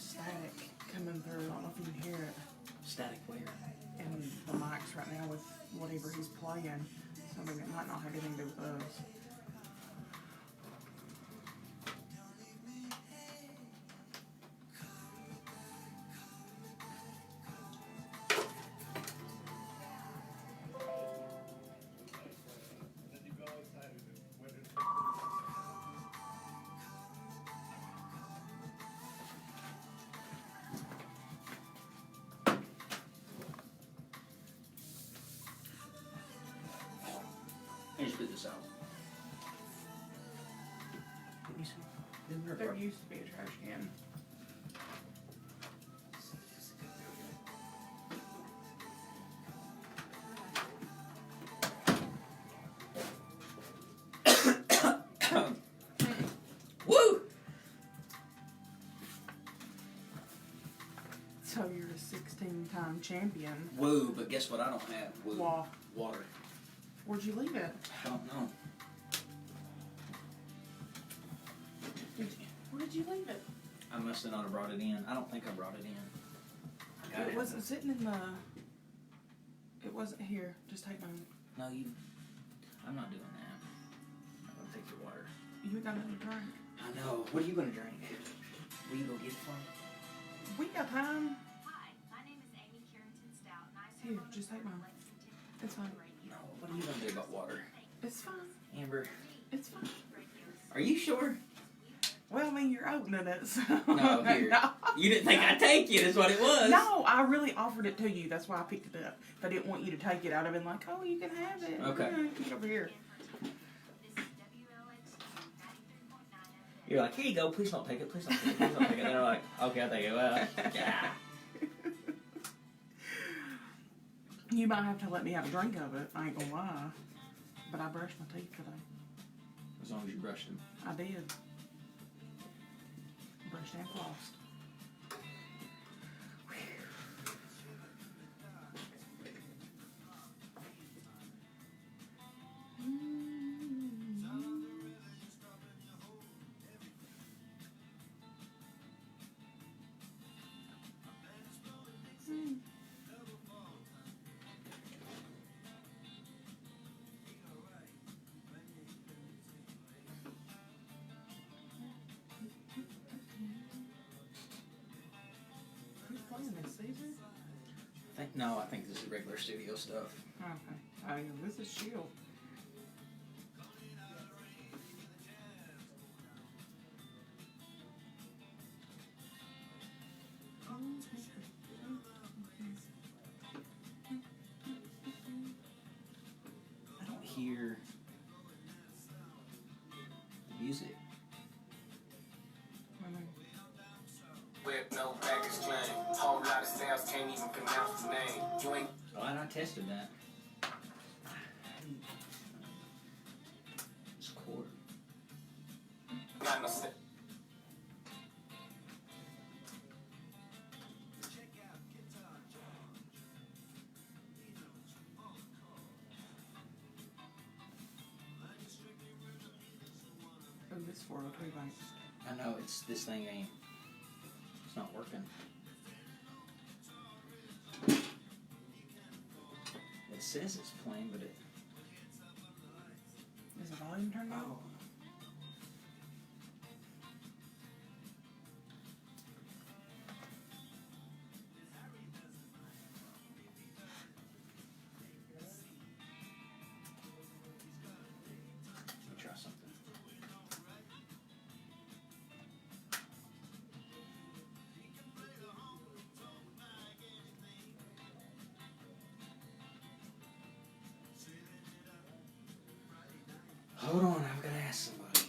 static coming through. I don't know if you can hear it. Static where? In the mics right now with whatever he's playing. So it might not have anything to do with us. Let me spit this out. There used to be a trash can. Woo! So you're a 16-time champion. Woo, but guess what I don't have? Woo. Water. Where'd you leave it? I don't know. Where did you leave it? I must have not brought it in. I don't think I brought it in. It wasn't sitting in the... It wasn't here. Just take mine. No, you... I'm not doing that. I'm going to take your water. You ain't got nothing to drink. I know. What are you going to drink? Will you go get it for me? We got time. Hi, my name is Amy Carrington Stout, and I Here, just take mine. It's fine. No. What are you going to do about water? It's fine. Amber, It's fine. are you sure? Well, I mean, you're opening it, so... No, here. No. You didn't think I'd take it, is what it was. No, I really offered it to you. That's why I picked it up. If I didn't want you to take it, I'd have been like, oh, you can have it. Okay. Yeah, keep it over here. You're like, here you go. Please don't take it. Please don't take it. Please don't take it. And they're like, okay, I'll take it. Well, yeah. You might have to let me have a drink of it. I ain't gonna lie. But I brushed my teeth today. As long as you brushed them. I did. Brushed and flossed. Who's playing this, Caesar? I think this is regular studio stuff. Okay. This is Shield. I don't hear the music. With no baggage claim. Whole lot of sales, can't even pronounce the name. You ain't Oh, and I tested that. It's cord. got no sense. Oh, this 403 bank. I know this thing ain't. It's not working. It says it's playing, but it. Is the volume turned on? Oh. Let me try something. Hold on, I've got to ask somebody.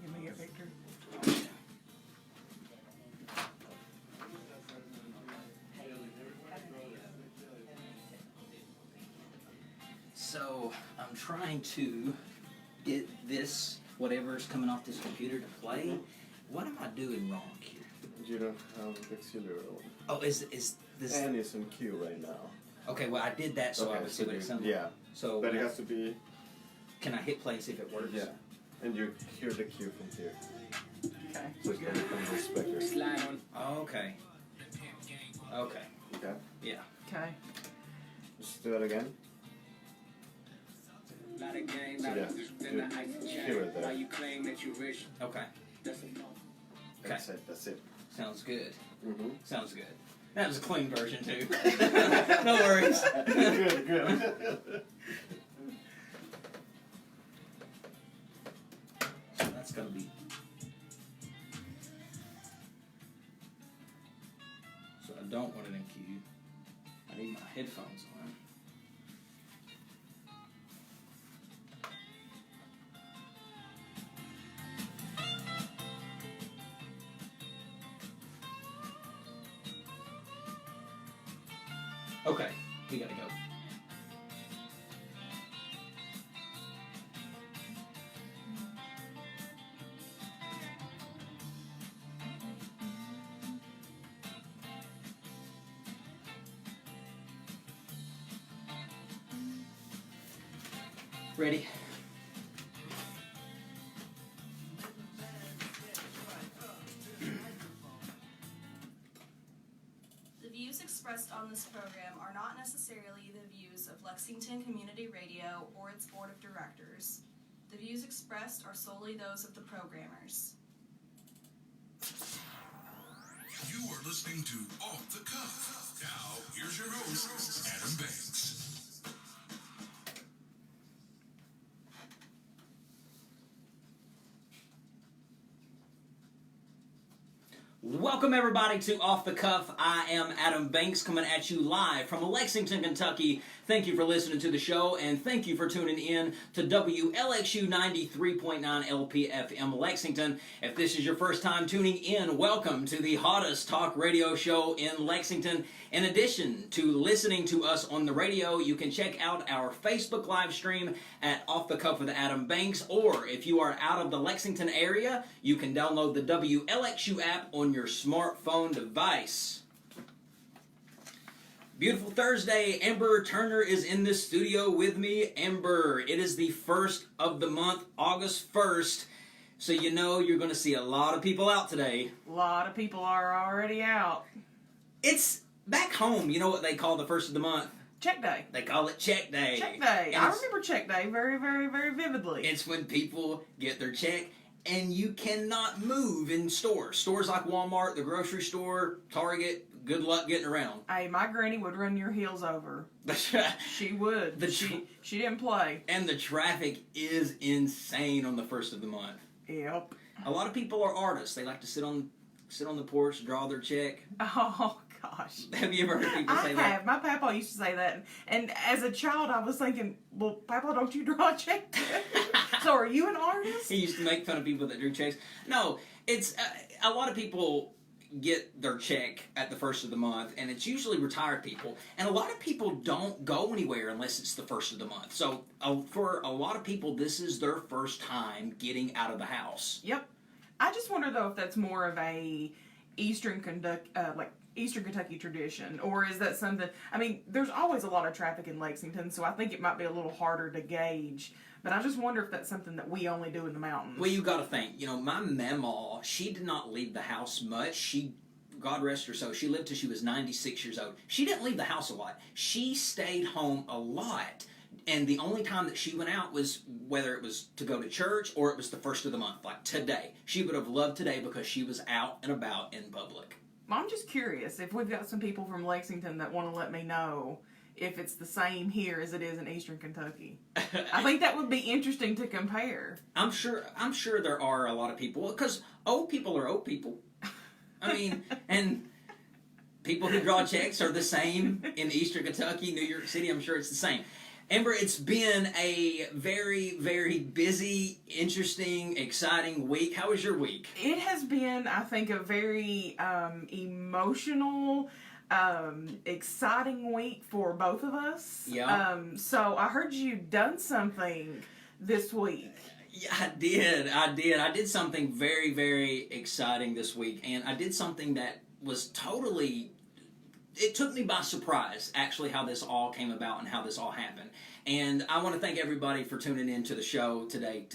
Give me it, Victor. So I'm trying to get this, whatever's coming off this computer to play. What am I doing wrong here? You don't have auxiliary on. Oh, is this? And it's in queue right now. Okay, well I did that so I would see what it sounded like. Yeah, So but it has to be Can I hit play and see if it works? Yeah. And you hear the cue from here. Okay. Just from the speaker. Slide on. Oh, okay. Okay. Okay. Yeah. Okay. Just do it again. Lot of game, So lot yeah, of then the ice and hear it Why there. you claim that you rich? Okay. That's a no. That's it. That's it. Sounds good. Mm-hmm. Sounds good. That was a clean version too. No worries. Good, good. So that's gonna be. So I don't want it in queue. I need my headphones on. Okay, we gotta go. Ready? The views expressed on this program are not necessarily the views of Lexington Community Radio or its board of directors. The views expressed are solely those of the programmers. You are listening to Off the Cuff. Now, here's your host, Adam Banks. Welcome everybody to Off the Cuff. I am Adam Banks coming at you live from Lexington, Kentucky. Thank you for listening to the show and thank you for tuning in to WLXU 93.9 LPFM Lexington. If this is your first time tuning in, welcome to the hottest talk radio show in Lexington. In addition to listening to us on the radio, you can check out our Facebook live stream at Off the Cuff with Adam Banks, or if you are out of the Lexington area, you can download the WLXU app on your smartphone device. Beautiful Thursday. Amber Turner is in the studio with me. Amber, it is the first of the month, August 1st, so you know you're going to see a lot of people out today. A lot of people are already out. It's back home, you know what they call the first of the month? Check day. They call it check day. Check day. And I remember check day very, very, very vividly. It's when people get their check and you cannot move in stores. Stores like Walmart, the grocery store, Target, good luck getting around. Hey, my granny would run your heels over. She would. She didn't play. And the traffic is insane on the first of the month. Yep. A lot of people are artists. They like to sit on the porch, draw their check. Oh, gosh. Have you ever heard people say I that? have. My papa used to say that. And as a child, I was thinking, well, Papa, don't you draw a check too? So are you an artist? He used to make fun of people that drew checks. No, it's a lot of people get their check at the first of the month, and it's usually retired people. And a lot of people don't go anywhere unless it's the first of the month. So for a lot of people, this is their first time getting out of the house. Yep. I just wonder, though, if that's more of a Eastern Kentucky tradition, or is that something? I mean, there's always a lot of traffic in Lexington, so I think it might be a little harder to gauge. But I just wonder if that's something that we only do in the mountains. Well, you got to think. You know, my mamaw, she did not leave the house much. God rest her soul, she lived till she was 96 years old. She didn't leave the house a lot. She stayed home a lot. And the only time that she went out was whether it was to go to church or it was the first of the month, like today. She would have loved today because she was out and about in public. I'm just curious if we've got some people from Lexington that want to let me know if it's the same here as it is in Eastern Kentucky. I think that would be interesting to compare. I'm sure there are a lot of people, because old people are old people. I mean, and people who draw checks are the same in Eastern Kentucky, New York City. I'm sure it's the same. Amber, it's been a very, very busy, interesting, exciting week. How was your week? It has been, I think, a very emotional, exciting week for both of us. Yeah. So I heard you done something this week. Yeah, I did. I did something very, very exciting this week, and I did something that was totally... It took me by surprise, actually, how this all came about and how this all happened. And I want to thank everybody for tuning in to the show today.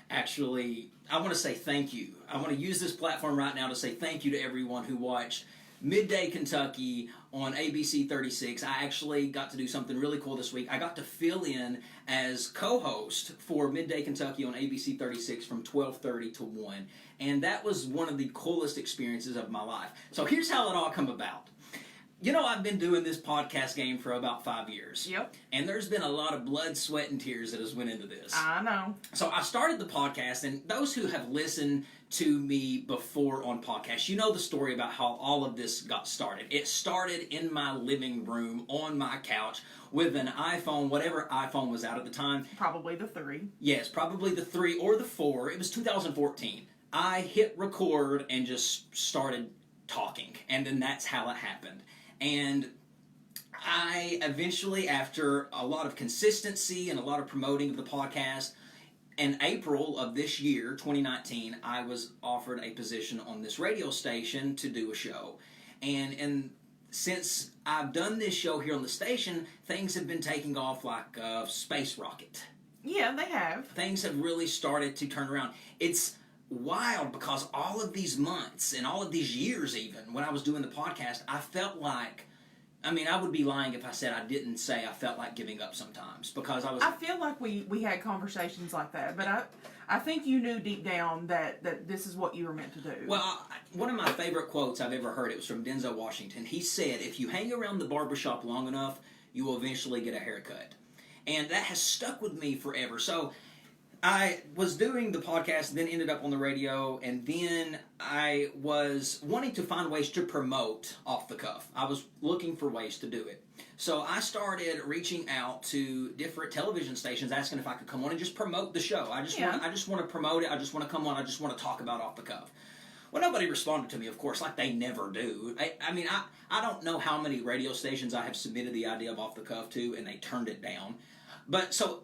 I want to say thank you. I want to use this platform right now to say thank you to everyone who watched Midday Kentucky on ABC 36. I actually got to do something really cool this week. I got to fill in as co-host for Midday Kentucky on ABC 36 from 12:30 to 1. And that was one of the coolest experiences of my life. So here's how it all come about. You know, I've been doing this podcast game for about 5 years. Yep. And there's been a lot of blood, sweat, and tears that has went into this. I know. So I started the podcast, and those who have listened to me before on podcasts, you know the story about how all of this got started. It started in my living room, on my couch, with an iPhone, whatever iPhone was out at the time. Probably the 3. Yes, probably the 3 or the 4. It was 2014. I hit record and just started talking, and then that's how it happened. And I eventually, after a lot of consistency and a lot of promoting of the podcast, in April of this year, 2019, I was offered a position on this radio station to do a show. And since I've done this show here on the station, things have been taking off like a space rocket. Yeah, they have. Things have really started to turn around. It's wild because all of these months and all of these years even, when I was doing the podcast, I felt like, I mean, I would be lying if I said I didn't say I felt like giving up sometimes because I feel like we had conversations like that, but I think you knew deep down that this is what you were meant to do. Well, one of my favorite quotes I've ever heard, it was from Denzel Washington. He said, if you hang around the barbershop long enough, you will eventually get a haircut. And that has stuck with me forever. So I was doing the podcast, then ended up on the radio, and then I was wanting to find ways to promote off the cuff. I was looking for ways to do it. So I started reaching out to different television stations asking if I could come on and just promote the show. I just want to promote it. I just want to come on. I just want to talk about off the cuff. Well, nobody responded to me, of course, like they never do. I mean, I don't know how many radio stations I have submitted the idea of off the cuff to, and they turned it down. But so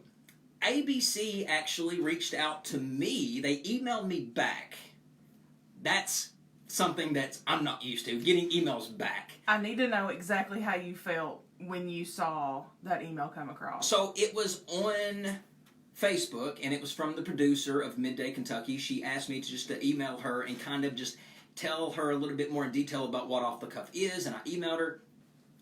ABC actually reached out to me. They emailed me back. That's something that I'm not used to, getting emails back. I need to know exactly how you felt when you saw that email come across. So it was on Facebook, and it was from the producer of Midday Kentucky. She asked me to email her and kind of just tell her a little bit more in detail about what Off the Cuff is, and I emailed her.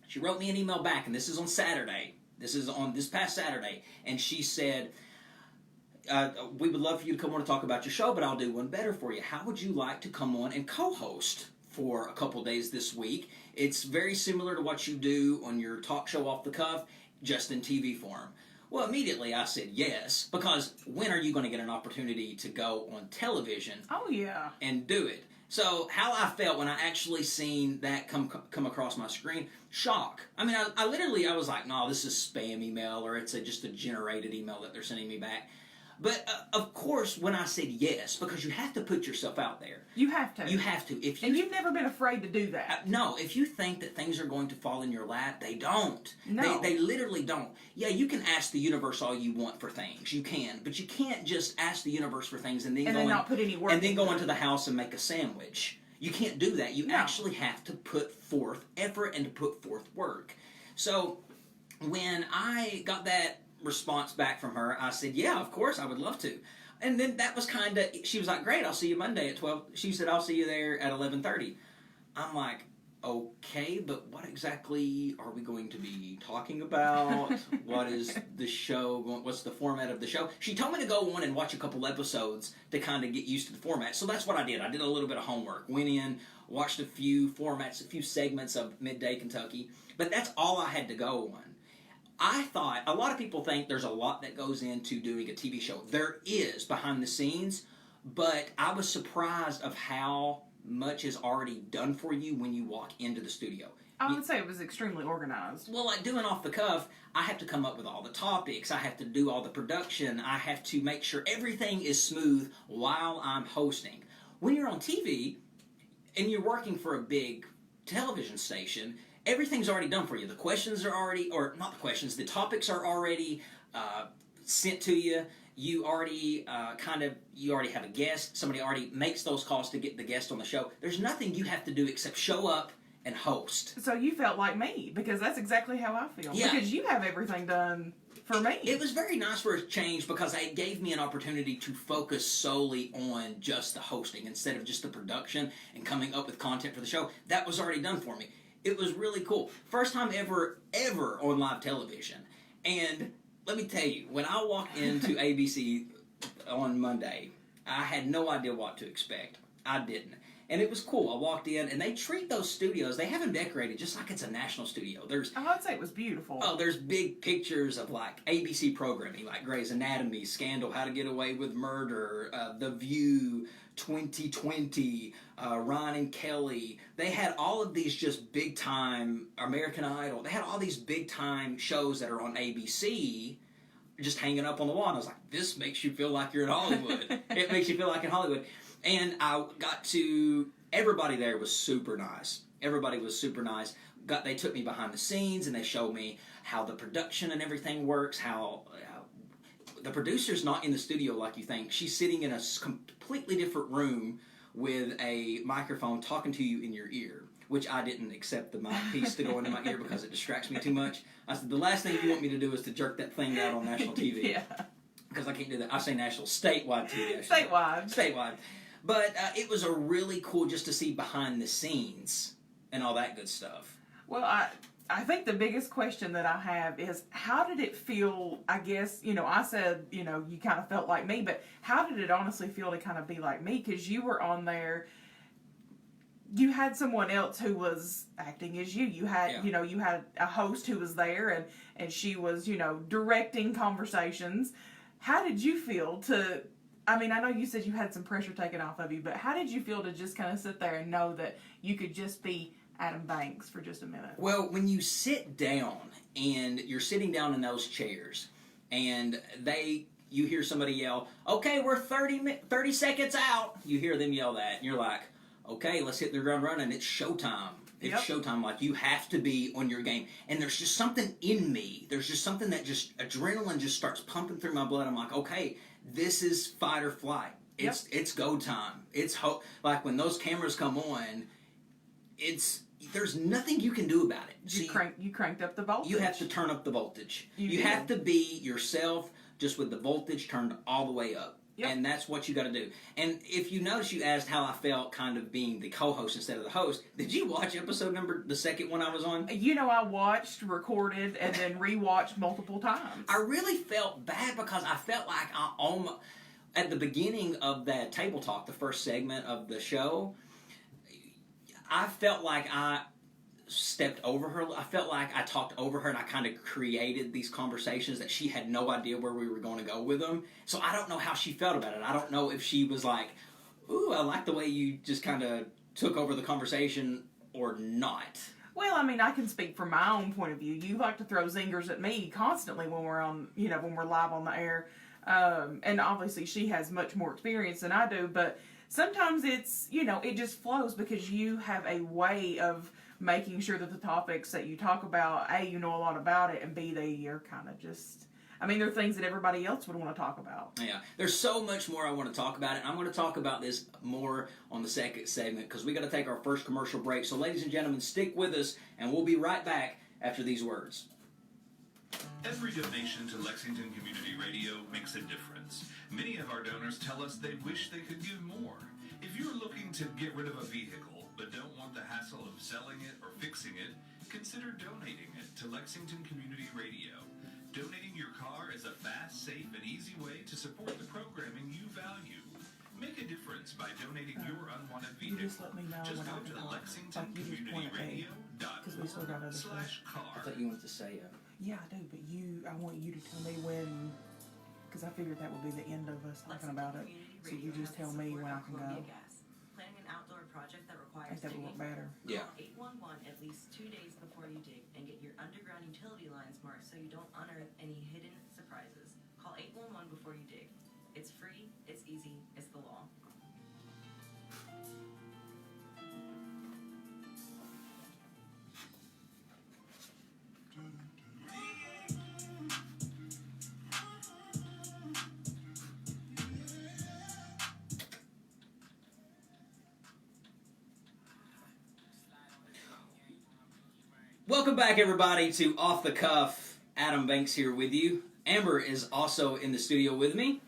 She wrote me an email back, and this is on Saturday. This is on this past Saturday, and she said, we would love for you to come on and talk about your show, but I'll do one better for you. How would you like to come on and co-host for a couple days this week? It's very similar to what you do on your talk show Off the Cuff, just in TV form. Well, immediately I said yes, because when are you going to get an opportunity to go on television and do it? So how I felt when I actually seen that come across my screen, shock. I mean, I was like, no, this is spam email, or it's just a generated email that they're sending me back. But, of course, when I said yes, because you have to put yourself out there. You have to. You have to. And you've never been afraid to do that. No, if you think that things are going to fall in your lap, they don't. No. They literally don't. Yeah, you can ask the universe all you want for things. You can. But you can't just ask the universe for things and then not put any work and then go into the house and make a sandwich. You can't do that. You actually have to put forth effort and to put forth work. So when I got that response back from her, I said, yeah, of course, I would love to. And then that was kind of, she was like, great, I'll see you Monday at 12. She said, I'll see you there at 11:30. I'm like, okay, but what exactly are we going to be talking about? What is the show going, what's the format of the show? She told me to go on and watch a couple episodes to kind of get used to the format. So that's what I did. I did a little bit of homework. Went in, watched a few formats, a few segments of Midday Kentucky. But that's all I had to go on. I thought, a lot of people think there's a lot that goes into doing a TV show. There is behind the scenes, but I was surprised of how much is already done for you when you walk into the studio. I would say it was extremely organized. Well, like doing Off the Cuff, I have to come up with all the topics. I have to do all the production. I have to make sure everything is smooth while I'm hosting. When you're on TV and you're working for a big television station, everything's already done for you. The questions are already, or not the questions, the topics are already sent to you. You already you already have a guest. Somebody already makes those calls to get the guest on the show. There's nothing you have to do except show up and host. So you felt like me, because that's exactly how I feel. Yeah. Because you have everything done for me. It was very nice for a change because it gave me an opportunity to focus solely on just the hosting instead of just the production and coming up with content for the show. That was already done for me. It was really cool. First time ever on live television. And let me tell you, when I walked into ABC on Monday, I had no idea what to expect. I didn't. And it was cool. I walked in, and they treat those studios, they have them decorated just like it's a national studio. I'd say it was beautiful. Oh, there's big pictures of, like, ABC programming, like Grey's Anatomy, Scandal, How to Get Away with Murder, The View, 2020, Ryan and Kelly. They had all of these just big-time, American Idol. They had all these big-time shows that are on ABC just hanging up on the wall. And I was like, this makes you feel like you're in Hollywood. It makes you feel like in Hollywood. And I got to, everybody there was super nice. Everybody was super nice. They took me behind the scenes and they showed me how the production and everything works, how the producer's not in the studio like you think. She's sitting in a completely different room with a microphone talking to you in your ear, which I didn't accept the mic piece to go into my ear because it distracts me too much. I said, the last thing you want me to do is to jerk that thing out on national TV. Yeah. Because I can't do that. I say national, statewide TV. Statewide. But it was a really cool just to see behind the scenes and all that good stuff. Well, I think the biggest question that I have is, how did it feel? I guess, I said, you kind of felt like me, but how did it honestly feel to kind of be like me? Because you were on there, you had someone else who was acting as you. You had, you had a host who was there and she was, directing conversations. How did you feel to... I mean, I know you said you had some pressure taken off of you, but how did you feel to just kind of sit there and know that you could just be Adam Banks for just a minute? Well, when you sit down and you're sitting down in those chairs and you hear somebody yell, okay, we're 30 seconds out. You hear them yell that and you're like, okay, let's hit the ground running. It's showtime. It's showtime. Like, you have to be on your game. And there's just something in me. There's just something that just, adrenaline just starts pumping through my blood. I'm like, okay, this is fight or flight. It's go time. It's like when those cameras come on, there's nothing you can do about it. You cranked up the voltage. You have to turn up the voltage. You did. have to be yourself, just with the voltage turned all the way up. Yep. And that's what you got to do. And if you notice, you asked how I felt kind of being the co-host instead of the host. Did you watch the second one I was on? I watched, recorded, and then rewatched multiple times. I really felt bad because I felt like at the beginning of that table talk, the first segment of the show, I felt like I stepped over her. I felt like I talked over her and I kind of created these conversations that she had no idea where we were going to go with them. So I don't know how she felt about it. I don't know if she was like, ooh, I like the way you just kind of took over the conversation or not. Well, I mean, I can speak from my own point of view. You like to throw zingers at me constantly when we're on, when we're live on the air. And obviously she has much more experience than I do, but sometimes it's, it just flows because you have a way of making sure that the topics that you talk about, A, you know a lot about it, and B, they are kind of just... I mean, they're things that everybody else would want to talk about. Yeah, there's so much more I want to talk about, and I'm going to talk about this more on the second segment because we got to take our first commercial break. So, ladies and gentlemen, stick with us, and we'll be right back after these words. Every donation to Lexington Community Radio makes a difference. Many of our donors tell us they wish they could give more. If you're looking to get rid of a vehicle but don't want the hassle of selling it or fixing it, consider donating it to Lexington Community Radio. Donating your car is a fast, safe, and easy way to support the programming you value. Make a difference by donating your unwanted vehicle. Just let me know Just when go I can to talk. LexingtonCommunityRadio.org/car. I thought you wanted to say it. Yeah, I do, but I want you to tell me when, because I figured that would be the end of us talking about it. So you just tell me when I can go. Planning an outdoor project that I requires think that would work better. Yeah. 811 at least 2 days before you dig and get your underground utility lines marked so you don't unearth any hidden surprises. Call 811 before you dig. It's free, it's easy, it's the law. Welcome back, everybody, to Off the Cuff. Adam Banks here with you. Amber is also in the studio with me.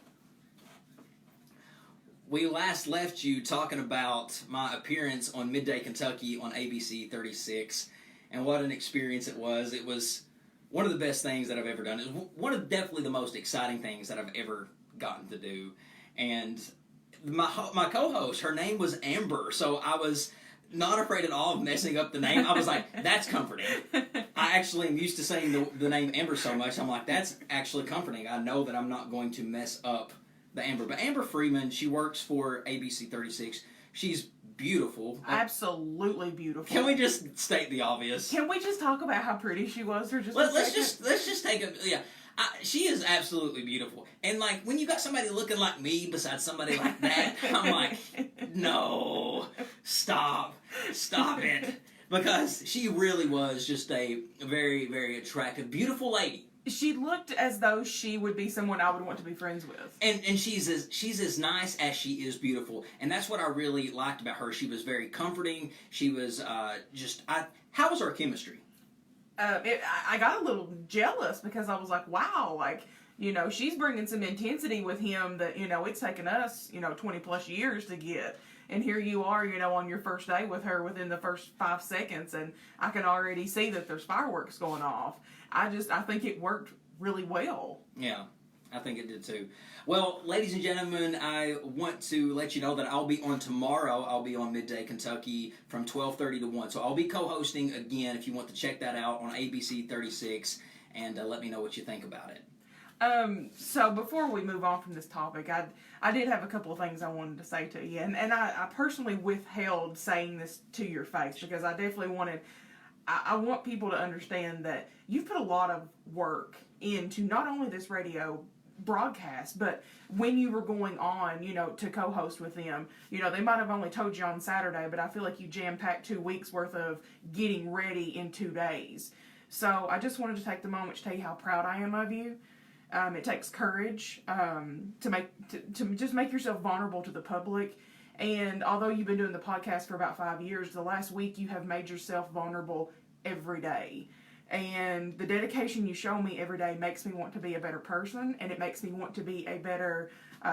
We last left you talking about my appearance on Midday Kentucky on ABC 36, and what an experience it was. It was one of the best things that I've ever done. It was one of definitely the most exciting things that I've ever gotten to do. And my co-host, her name was Amber, so I was not afraid at all of messing up the name. I was like, that's comforting. I actually am used to saying the name Amber so much. I'm like, that's actually comforting. I know that I'm not going to mess up the Amber. But Amber Freeman, she works for ABC 36. She's beautiful. Absolutely beautiful. Can we just state the obvious? Can we just talk about how pretty she was for just a Let's second? just take a yeah. She is absolutely beautiful, and like when you got somebody looking like me beside somebody like that, I'm like, no, stop it, because she really was just a very, very attractive, beautiful lady. She looked as though she would be someone I would want to be friends with. And she's as nice as she is beautiful, and that's what I really liked about her. She was very comforting. She was how was our chemistry? I got a little jealous because I was like, wow, like, you know, she's bringing some intensity with him that, you know, it's taken us, 20 plus years to get. And here you are, on your first day with her within the first 5 seconds, and I can already see that there's fireworks going off. I think it worked really well. Yeah, I think it did too. Well, ladies and gentlemen, I want to let you know that I'll be on tomorrow. I'll be on Midday Kentucky from 12:30 to 1. So I'll be co-hosting again if you want to check that out on ABC 36, and let me know what you think about it. So before we move on from this topic, I did have a couple of things I wanted to say to you, and I personally withheld saying this to your face because I definitely I want people to understand that you've put a lot of work into not only this radio broadcast, but when you were going on, to co-host with them, they might have only told you on Saturday, but I feel like you jam-packed 2 weeks worth of getting ready in 2 days. So I just wanted to take the moment to tell you how proud I am of you. It takes courage to just make yourself vulnerable to the public. And although you've been doing the podcast for about 5 years, the last week you have made yourself vulnerable every day. And the dedication you show me every day makes me want to be a better person, and it makes me want to be a better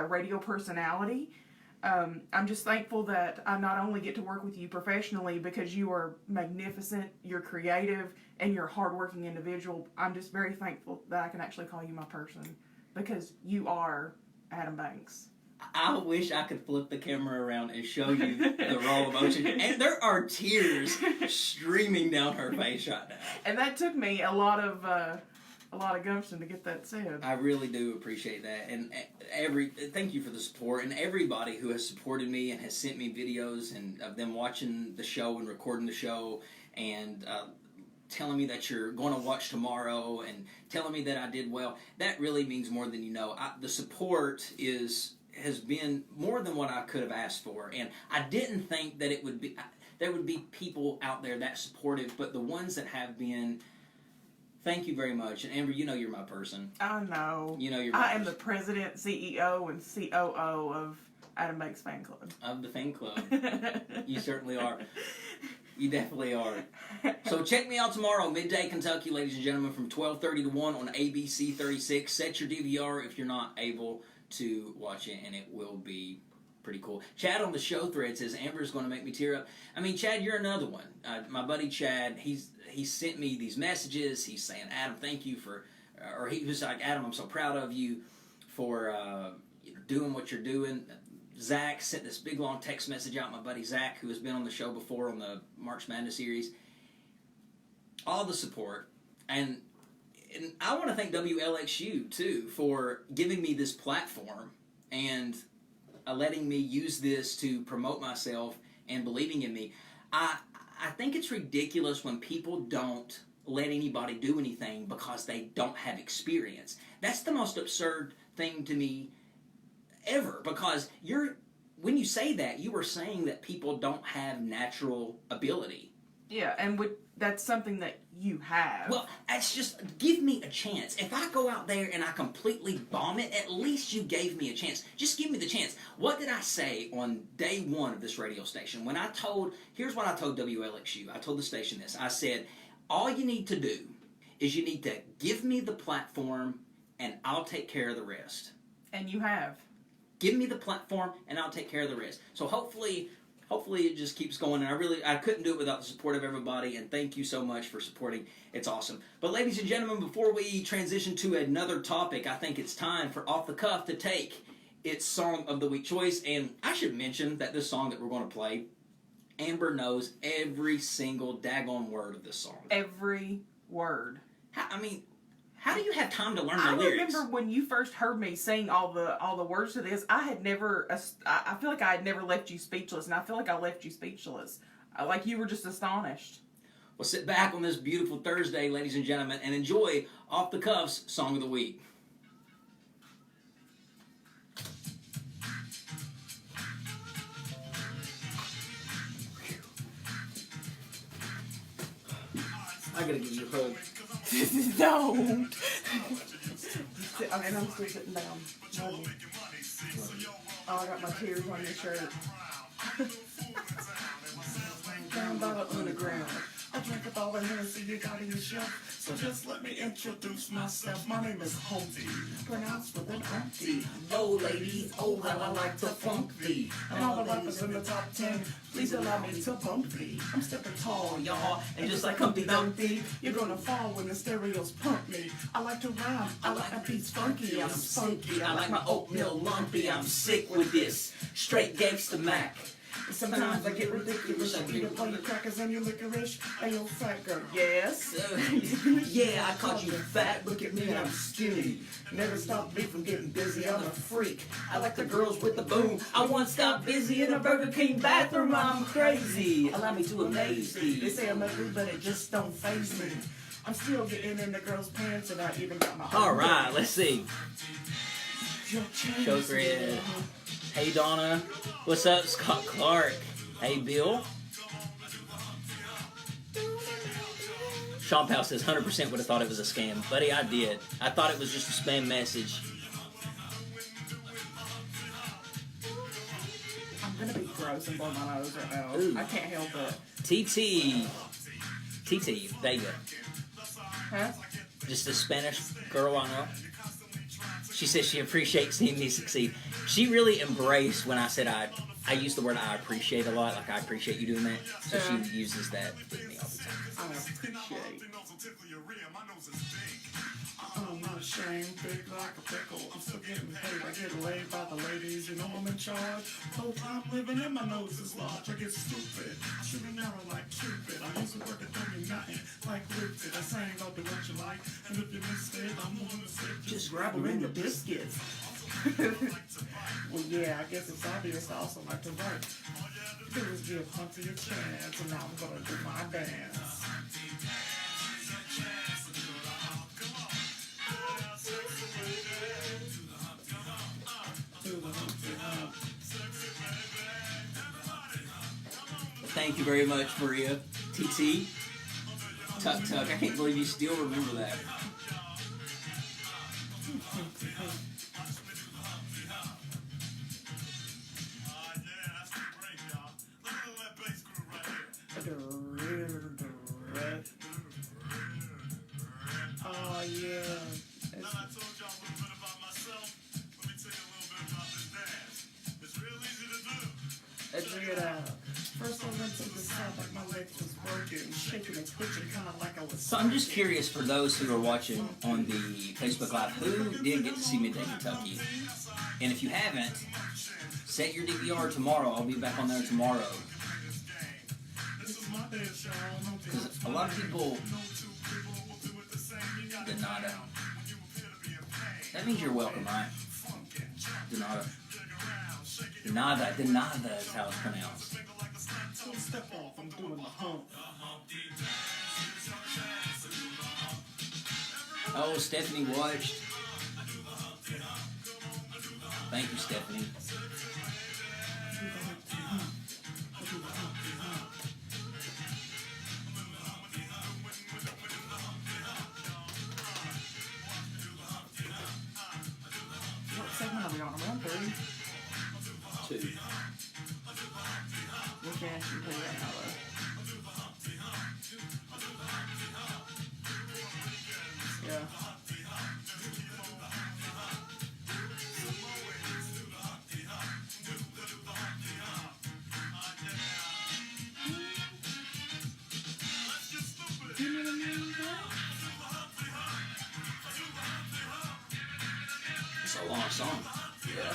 radio personality. I'm just thankful that I not only get to work with you professionally because you are magnificent, you're creative, and you're a hardworking individual. I'm just very thankful that I can actually call you my person because you are Adam Banks. I wish I could flip the camera around and show you the raw emotion. And there are tears streaming down her face right now. And that took me a lot of gumption to get that said. I really do appreciate that. And thank you for the support. And everybody who has supported me and has sent me videos and of them watching the show and recording the show and telling me that you're going to watch tomorrow and telling me that I did well. That really means more than you know. The support has been more than what I could have asked for, and I didn't think that there would be people out there that supportive, but the ones that have been, thank you very much. And Amber, you're my person. I know. You're I am the president, CEO, and COO of Adam Banks Fan Club. Of the fan club. You certainly are. You definitely are. So check me out tomorrow, Midday Kentucky, ladies and gentlemen, from 12:30 to 1 on ABC 36. Set your DVR if you're not able to watch it, and it will be pretty cool. Chad on the show thread says Amber's going to make me tear up. I mean, Chad, you're another one. My buddy Chad, he sent me these messages. He's saying, Adam, thank you for, or he was like, Adam, I'm so proud of you for doing what you're doing. Zach sent this big long text message out. My buddy Zach, who has been on the show before on the March Madness series. All the support, and I want to thank WLXU, too, for giving me this platform and letting me use this to promote myself and believing in me. I think it's ridiculous when people don't let anybody do anything because they don't have experience. That's the most absurd thing to me ever, because when you say that, you are saying that people don't have natural ability. Yeah, and that's something that you have. Well, it's just, give me a chance. If I go out there and I completely bomb it, at least you gave me a chance. Just give me the chance. What did I say on day one of this radio station? Here's what I told WLXU. I told the station this. I said, all you need to do is you need to give me the platform and I'll take care of the rest. And you have. Give me the platform, and I'll take care of the rest. So hopefully it just keeps going. And I couldn't do it without the support of everybody. And thank you so much for supporting. It's awesome. But ladies and gentlemen, before we transition to another topic, I think it's time for Off the Cuff to take its Song of the Week choice. And I should mention that this song that we're going to play, Amber knows every single daggone word of this song. Every word. How do you have time to learn the I lyrics? remember when you first heard me sing all the words to this, I feel like I had never left you speechless, and I feel like I left you speechless. Like you were just astonished. Well, sit back on this beautiful Thursday, ladies and gentlemen, and enjoy Off the Cuff's Song of the Week. I gotta give you a hug. Don't. I'm still sitting down. Oh, I got my tears on your shirt. Down by the underground. I drink up all the Hennessy you got in your shelf. So just let me introduce myself. My name is Humpty, pronounced with an umpty. Oh, ladies, oh, how I like to funk thee. And all the rappers in the top 10, please allow me to bump thee. I'm stepping tall, y'all, and just like Humpty Dumpty, you're gonna fall when the stereos pump me. I like to rhyme, I like my beats funky, I'm spunky, I like my oatmeal lumpy, I'm sick with this, straight gangsta Mac. Sometimes I get ridiculous. I eat up all your crackers and your licorice. Hey, yo, fat girl. Yes? Yeah, I called you fat. Look at me, I'm skinny. Never stop me from getting busy. I'm a freak. I like the girls with the boom. I once got busy in a Burger King bathroom. I'm crazy. Allow me to amaze thee. They say I'm ugly, but it just don't faze me. I'm still getting in the girls' pants, and I even got my. All right, let's see. Show grid. Hey Donna, what's up, Scott Clark? Hey Bill. Sean Powell says 100% would have thought it was a scam. Buddy, I did. I thought it was just a spam message. I'm gonna be gross and blow my nose right now. Ooh. I can't help it. TT Vega. Huh? Just a Spanish girl I know. She says she appreciates seeing me succeed. She really embraced when I said I use the word I appreciate a lot. Like, I appreciate you doing that. So she uses that with me all the time. I appreciate. I'm not ashamed, big like a pickle. I'm still getting paid. I get laid by the ladies. You know I'm in charge. Whole time living in my nose is large. I get stupid. Shooting arrow like Cupid. I used to work at Dunkin' Nothing like Luke did. I sang I'll do what you like. And if you missed it, I'm on the stick. Just grab them in the biscuits. Well, yeah, I guess it's obvious I also like to write. It was give Humpty a chance, and now I'm gonna do my dance. Thank you very much, Maria. TT. Tuck Tuck. I can't believe you still remember that. Oh, yeah. Now I told y'all a little bit about myself. Let me tell you a little bit about this dance. It's real easy to do. Let's figure it out. First I went to the side like my legs was broken, shaking and twitching kind of like I was. So I'm just curious for those who are watching on the Facebook Live, who did get to see Midday Kentucky? And if you haven't, set your DVR tomorrow. I'll be back on there tomorrow. Because a lot of people Denada. That means you're welcome, right? Denada. Denada is how it's pronounced. Step off, I'm doing the hump. Oh, Stephanie watched. Thank you, Stephanie. What segment are we on? Are we on 30? 2. We can actually play right now, though. Yeah. So long song. Yeah.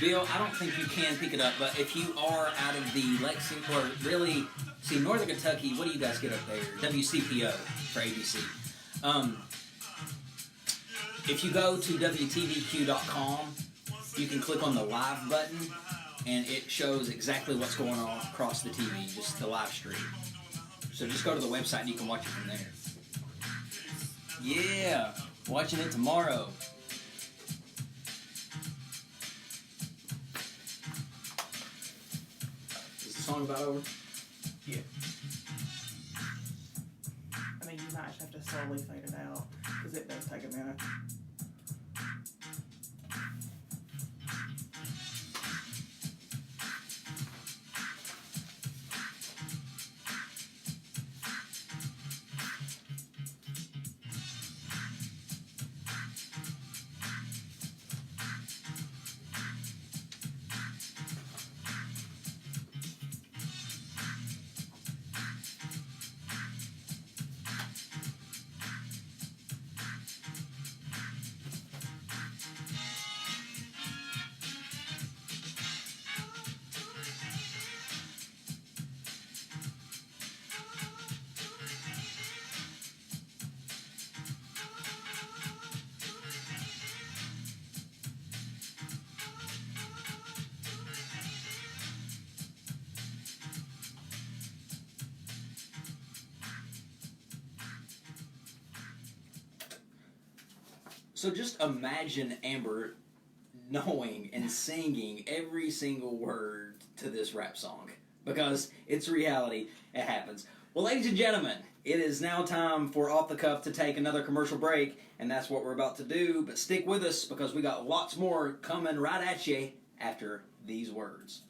Bill, I don't think you can pick it up, but if you are out of the Lexington, or really, see, Northern Kentucky, what do you guys get up there? WCPO for ABC. If you go to WTVQ.com, you can click on the live button, and it shows exactly what's going on across the TV, just the live stream. So just go to the website and you can watch it from there. Yeah, watching it tomorrow. Is the song about over? Yeah. I mean, you might just have to slowly fade it out, because it does take a minute. So just imagine Amber knowing and singing every single word to this rap song, because it's reality. It happens. Well, ladies and gentlemen, it is now time for Off the Cuff to take another commercial break, and that's what we're about to do. But stick with us, because we got lots more coming right at you after these words.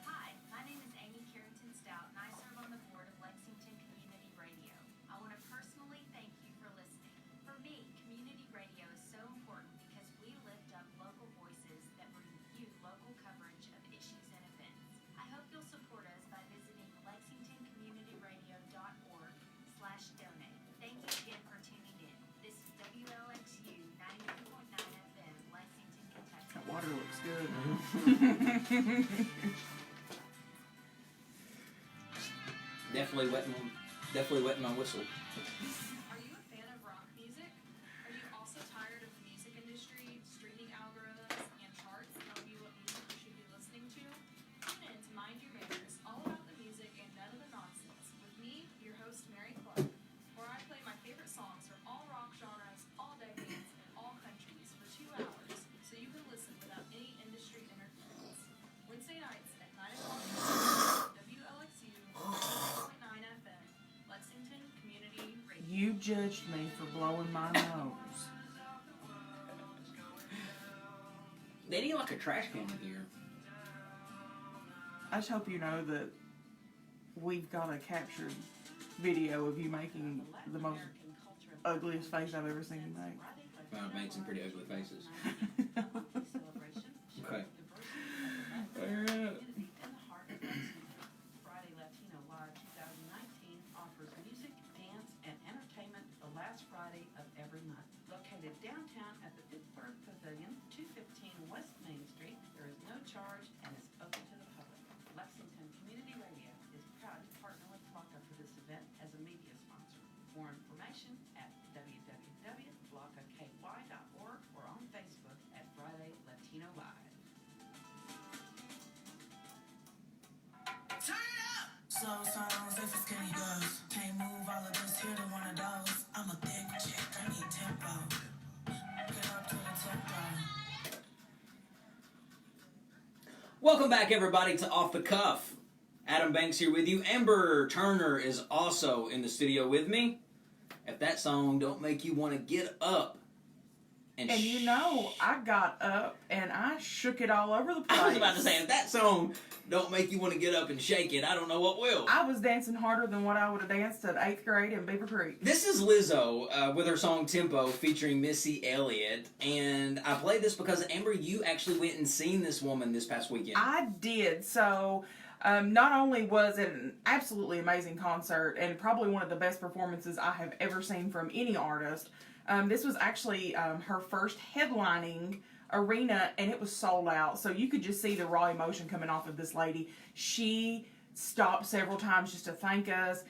Hi, my name is Amy Carrington Stout, and I serve on the board of Lexington Community Radio. I want to personally thank you for listening. For me, community radio is so important because we lift up local voices that bring you local coverage of issues and events. I hope you'll support us by visiting lexingtoncommunityradio.org/donate. Thank you again for tuning in. This is WLXU 92.9 FM, Lexington, Kentucky. That water looks good. Definitely wetting my whistle. Are you a fan of rock music? Are you also tired of the music industry, streaming algorithms, and charts telling you what music you should be listening to? Tune in to Mind Your Manners, all about the music and none of the nonsense, with me, your host, Mary Clark, where I play my favorite songs from all rock genres, all decades, and all countries for 2 hours, so you can listen without any industry interference. Wednesday nights at 9 o'clock, WLXU 100.9 FM, Lexington Community Radio. You judged me for blowing my nose. They need like a trash can in here. I just hope you know that we've got a captured video of you making the most ugliest face I've ever seen you make. Well, I've made some pretty ugly faces. Okay. Friday Latino Live 2019 offers music, dance, and entertainment the last Friday of every month. Located downtown at the Pittsburgh Pavilion, 215 West Main Street, there is no charge and is open to the public. Lexington Community Radio is proud to partner with Flocka for this event as a media sponsor. More information at www.flockaky.org or on Facebook at Friday Latino Live. Slow songs, they for skinny girls. Can't move all of this here to one of those. I'm a thick chick, I need tempo. Get up to the tempo. Welcome back, everybody, to Off the Cuff. Adam Banks here with you. Amber Turner is also in the studio with me. If that song don't make you want to get up and you know, I got up and I shook it all over the place. I was about to say, if that song don't make you want to get up and shake it, I don't know what will. I was dancing harder than what I would have danced at 8th grade in Beaver Creek. This is Lizzo with her song Tempo featuring Missy Elliott. And I played this because, Amber, you actually went and seen this woman this past weekend. I did. So, Not only was it an absolutely amazing concert and probably one of the best performances I have ever seen from any artist, this was actually her first headlining arena, and it was sold out. So you could just see the raw emotion coming off of this lady. She stopped several times just to thank us.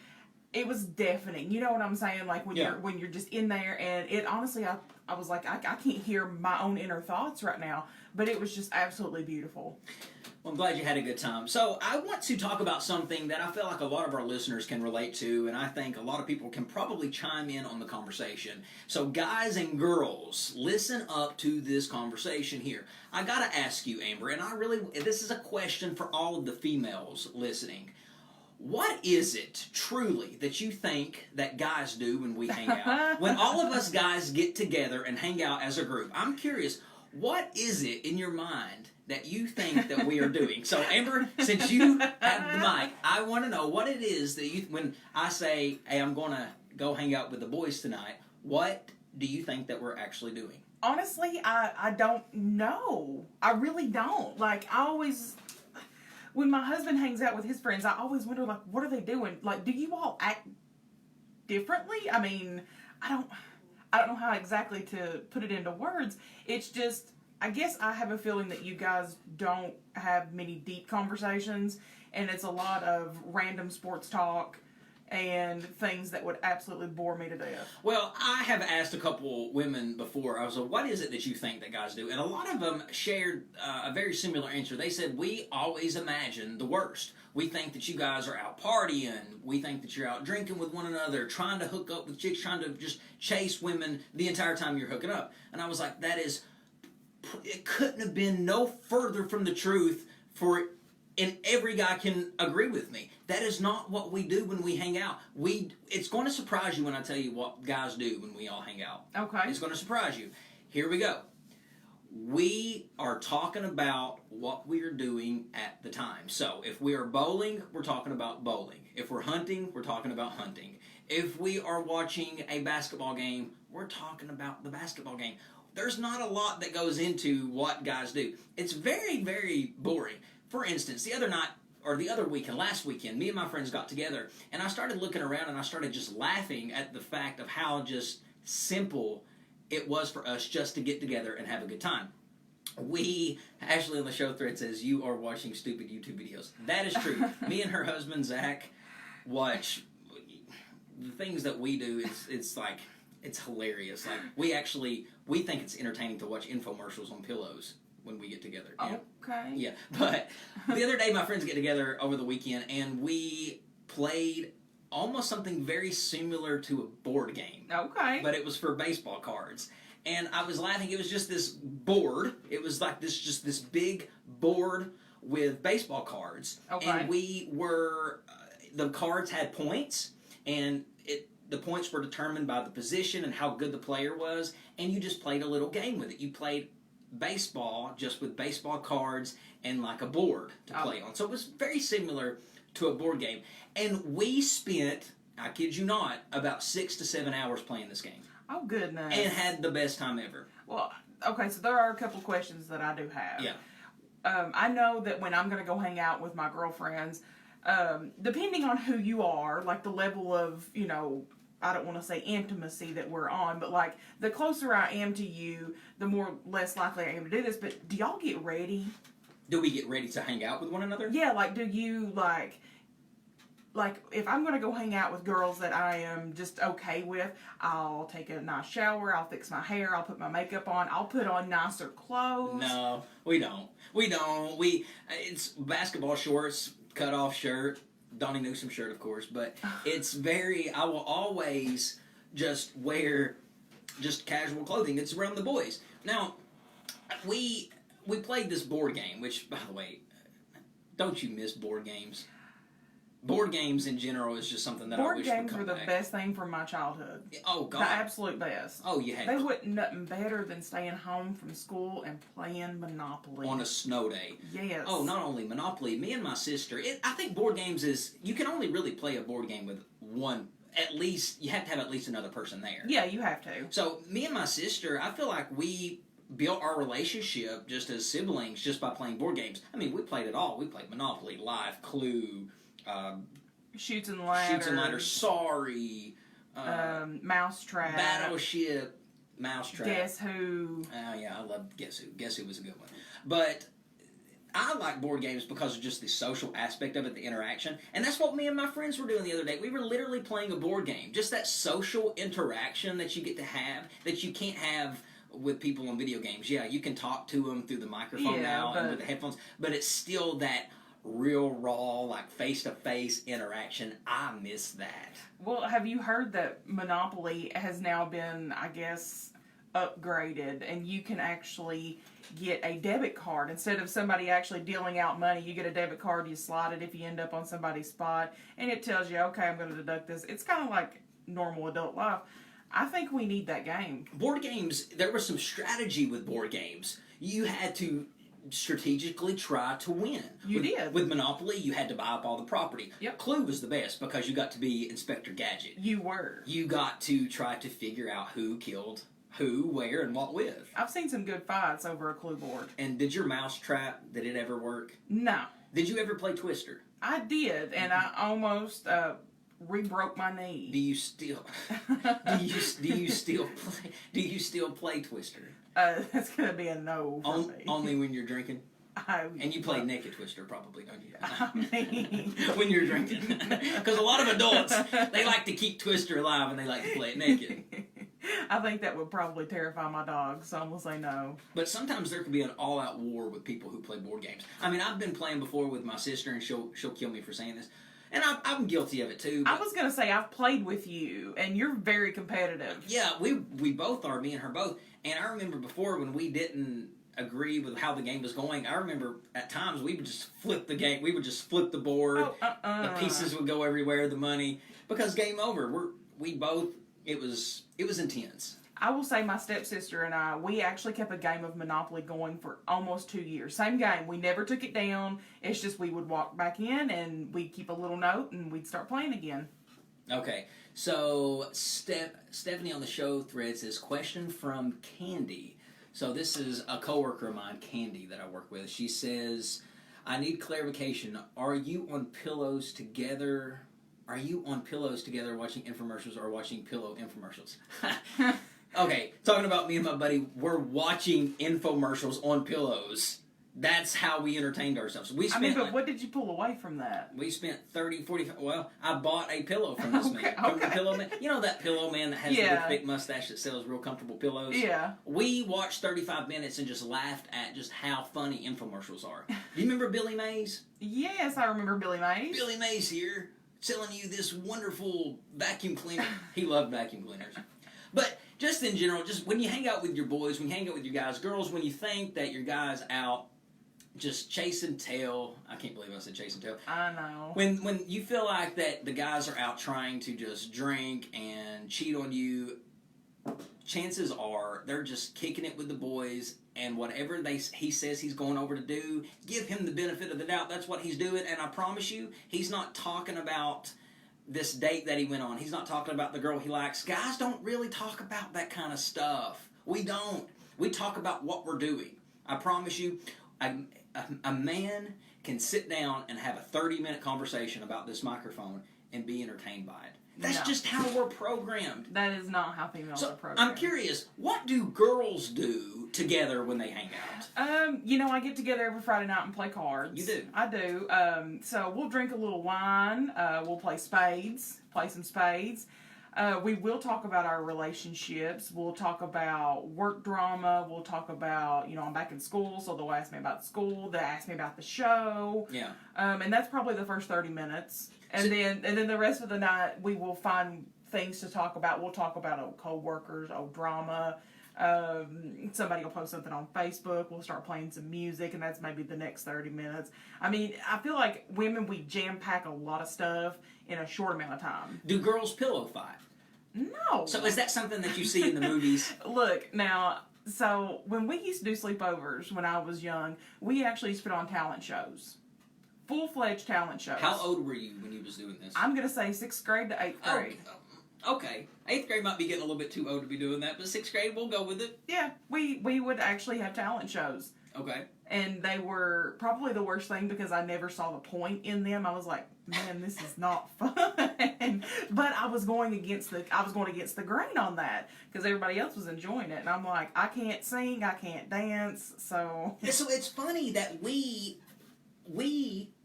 It was deafening. You know what I'm saying? Like when you're just in there, and it honestly, I was like, I can't hear my own inner thoughts right now. But it was just absolutely beautiful. Well, I'm glad you had a good time. So I want to talk about something that I feel like a lot of our listeners can relate to, and I think a lot of people can probably chime in on the conversation. So guys and girls, listen up to this conversation here. I got to ask you, Amber, and this is a question for all of the females listening. What is it, truly, that you think that guys do when we hang out? When all of us guys get together and hang out as a group, I'm curious, what is it in your mind that you think that we are doing? So, Amber, since you have the mic, I want to know what it is that when I say, hey, I'm going to go hang out with the boys tonight, what do you think that we're actually doing? Honestly, I don't know. I really don't. Like, when my husband hangs out with his friends, I always wonder, like, what are they doing? Like, do you all act differently? I mean, I don't know how exactly to put it into words. It's just, I guess I have a feeling that you guys don't have many deep conversations, and it's a lot of random sports talk and things that would absolutely bore me to death. Well, I have asked a couple women before, I was like, what is it that you think that guys do? And a lot of them shared a very similar answer. They said, we always imagine the worst. We think that you guys are out partying. We think that you're out drinking with one another, trying to hook up with chicks, trying to just chase women the entire time you're hooking up. And I was like, it couldn't have been no further from the truth and every guy can agree with me. That is not what we do when we hang out. It's going to surprise you when I tell you what guys do when we all hang out. Okay. It's going to surprise you. Here we go. We are talking about what we are doing at the time. So if we are bowling, we're talking about bowling. If we're hunting, we're talking about hunting. If we are watching a basketball game, we're talking about the basketball game. There's not a lot that goes into what guys do. It's very, very boring. For instance, the other weekend, last weekend, me and my friends got together, and I started looking around and I started just laughing at the fact of how just simple it was for us just to get together and have a good time. Ashley on the show thread says, you are watching stupid YouTube videos. That is true. Me and her husband, Zach, watch the things that we do. It's hilarious. Like, we think it's entertaining to watch infomercials on pillows when we get together. Okay. Yeah. But the other day, my friends get together over the weekend, and we played almost something very similar to a board game. Okay. But it was for baseball cards. And I was laughing. It was just this board. It was like this big board with baseball cards. Okay. And the cards had points, and the points were determined by the position and how good the player was, and you just played a little game with it. You played baseball just with baseball cards and like a board to play on. So it was very similar to a board game. And we spent, I kid you not, about 6 to 7 hours playing this game. Oh, goodness. And had the best time ever. Well, okay, so there are a couple questions that I do have. Yeah. I know that when I'm going to go hang out with my girlfriends, depending on who you are, like the level of, I don't want to say intimacy that we're on, but like the closer I am to you, the less likely I am to do this. But do y'all get ready? Do we get ready to hang out with one another? Yeah, like do you like if I'm going to go hang out with girls that I am just okay with, I'll take a nice shower, I'll fix my hair, I'll put my makeup on, I'll put on nicer clothes. No, we don't. It's basketball shorts, cut off shirt, Donnie Newsom shirt, of course, but I will always just wear just casual clothing. It's around the boys. Now, we played this board game, which, by the way, don't you miss board games? Board games in general is just something that I wish would come back. Board games were the best thing from my childhood. Oh, God. The absolute best. Oh, you had They wouldn't nothing better than staying home from school and playing Monopoly. On a snow day. Yes. Oh, not only Monopoly, me and my sister, I think board games you can only really play a board game with one, at least, you have to have at least another person there. Yeah, you have to. So, me and my sister, I feel like we built our relationship just as siblings just by playing board games. I mean, we played it all. We played Monopoly, Life, Clue, Shoots and Ladders. Sorry. Mousetrap. Battleship. Mousetrap. Guess Who. Oh, yeah, I love Guess Who. Guess Who was a good one. But I like board games because of just the social aspect of it, the interaction. And that's what me and my friends were doing the other day. We were literally playing a board game. Just that social interaction that you get to have that you can't have with people on video games. Yeah, you can talk to them through the microphone now and with the headphones, but it's still that real raw, like face-to-face interaction. I miss that. Well, have you heard that Monopoly has now been, I guess, upgraded, and you can actually get a debit card instead of somebody actually dealing out money? You get a debit card, you slide it if you end up on somebody's spot, and it tells you, okay, I'm going to deduct this. It's kind of like normal adult life. I think we need that game. Board games, there was some strategy with board games. You had to strategically try to win. You did. With Monopoly, you had to buy up all the property. Yep. Clue was the best because you got to be Inspector Gadget. You were. You got to try to figure out who killed who, where, and what with. I've seen some good fights over a Clue board. And did your Mousetrap, did it ever work? No. Did you ever play Twister? I did, and I almost re-broke my knee. Do you still do you still play Twister? That's gonna be a no for me. Only when you're drinking. And you play naked Twister, probably, don't you? I mean, when you're drinking, because a lot of adults they like to keep Twister alive and they like to play it naked. I think that would probably terrify my dog, so I'm gonna say no. But sometimes there can be an all-out war with people who play board games. I mean, I've been playing before with my sister, and she'll kill me for saying this. And I'm guilty of it too. I was gonna say I've played with you, and you're very competitive. Yeah, we both are, me and her both. And I remember before when we didn't agree with how the game was going, I remember at times we would just flip the game. We would just flip the board. The pieces would go everywhere. The money, because game over. We both. It was intense. I will say my stepsister and I, we actually kept a game of Monopoly going for almost 2 years. Same game. We never took it down. It's just we would walk back in and we'd keep a little note and we'd start playing again. Okay. So Stephanie on the show thread says, question from Candy. So this is a coworker of mine, Candy, that I work with. She says, I need clarification. Are you on pillows together? Are you on pillows together watching infomercials or watching pillow infomercials? Okay, talking about me and my buddy, we're watching infomercials on pillows. That's how we entertained ourselves. But what did you pull away from that? We spent 30, 40, well, I bought a pillow from this man. From the pillow man. You know that pillow man that has the big fake mustache that sells real comfortable pillows? Yeah. We watched 35 minutes and just laughed at just how funny infomercials are. Do you remember Billy Mays? Yes, I remember Billy Mays. Billy Mays here, selling you this wonderful vacuum cleaner. He loved vacuum cleaners. But just in general, just when you hang out with your boys, when you hang out with your guys, girls, when you think that your guy's out just chasing tail. I can't believe I said chasing tail. I know. When you feel like that the guys are out trying to just drink and cheat on you, chances are they're just kicking it with the boys, and whatever he says he's going over to do, give him the benefit of the doubt. That's what he's doing, and I promise you, he's not talking about this date that he went on. He's not talking about the girl he likes. Guys don't really talk about that kind of stuff. We don't. We talk about what we're doing. I promise you, a man can sit down and have a 30-minute conversation about this microphone and be entertained by it. That's just how we're programmed. That is not how females are programmed. I'm curious, what do girls do together when they hang out? I get together every Friday night and play cards. You do? I do. So we'll drink a little wine. We'll play some spades. We will talk about our relationships. We'll talk about work drama. We'll talk about, I'm back in school, so they'll ask me about school. They'll ask me about the show. Yeah. And that's probably the first 30 minutes. And then the rest of the night, we will find things to talk about. We'll talk about old co-workers, old drama. Somebody will post something on Facebook. We'll start playing some music, and that's maybe the next 30 minutes. I mean, I feel like women, we jam-pack a lot of stuff in a short amount of time. Do girls pillow fight? No. So is that something that you see in the movies? Look, now, so when we used to do sleepovers when I was young, we actually used to put on talent shows. Full-fledged talent shows. How old were you when you was doing this? I'm going to say 6th grade to 8th grade. Okay. 8th grade might be getting a little bit too old to be doing that, but 6th grade, we'll go with it. Yeah, we would actually have talent shows. Okay. And they were probably the worst thing because I never saw the point in them. I was like, man, this is not fun. But I was going against the grain on that because everybody else was enjoying it, and I'm like, I can't sing, I can't dance, so. So it's funny that we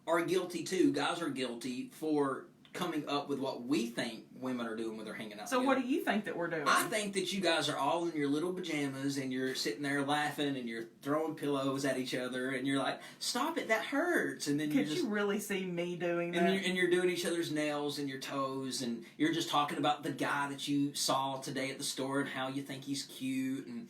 are guilty too. Guys are guilty for coming up with what we think women are doing when they're hanging out. So together. what do you think that we're doing? I think that you guys are all in your little pajamas and you're sitting there laughing and you're throwing pillows at each other and you're like, "Stop it, that hurts." And then Could you really see me doing that? And you're doing each other's nails and your toes and you're just talking about the guy that you saw today at the store and how you think he's cute and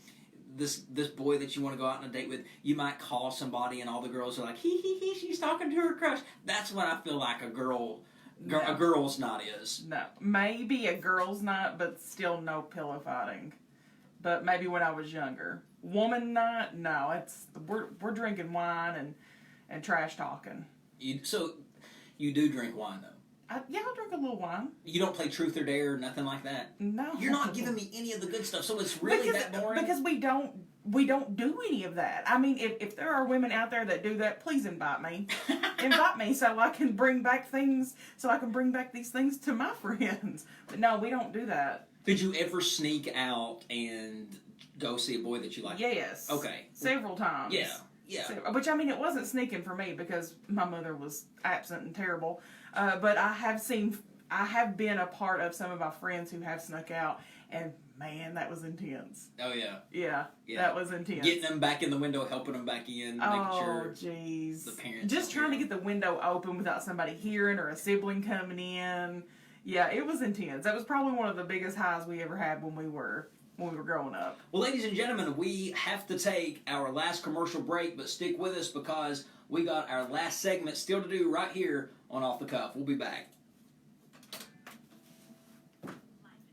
this boy that you want to go out on a date with. You might call somebody and all the girls are like, "He, she's talking to her crush." That's what I feel like a girl's night is. No, maybe a girl's night, but still no pillow fighting. But maybe when I was younger, woman night, no, we're drinking wine and trash talking. So you do drink wine though. Yeah, I'll drink a little wine. You don't play truth or dare or nothing like that. No, you're not giving me any of the good stuff. So it's really that boring. Because we don't do any of that. I mean, if there are women out there that do that, please invite me. Invite me so I can bring back these things to my friends. But no, we don't do that. Did you ever sneak out and go see a boy that you like? Yes. Okay. Several times. Yeah. Yeah. Which, I mean, it wasn't sneaking for me because my mother was absent and terrible. But I have been a part of some of my friends who have snuck out, and man, that was intense. Oh, yeah. Yeah, that was intense. Getting them back in the window, helping them back in, making sure jeez. The parents... Just trying to get the window open without somebody hearing or a sibling coming in. Yeah, it was intense. That was probably one of the biggest highs we ever had when we were growing up. Well, ladies and gentlemen, we have to take our last commercial break, but stick with us because we got our last segment still to do right here on Off the Cuff. We'll be back. Life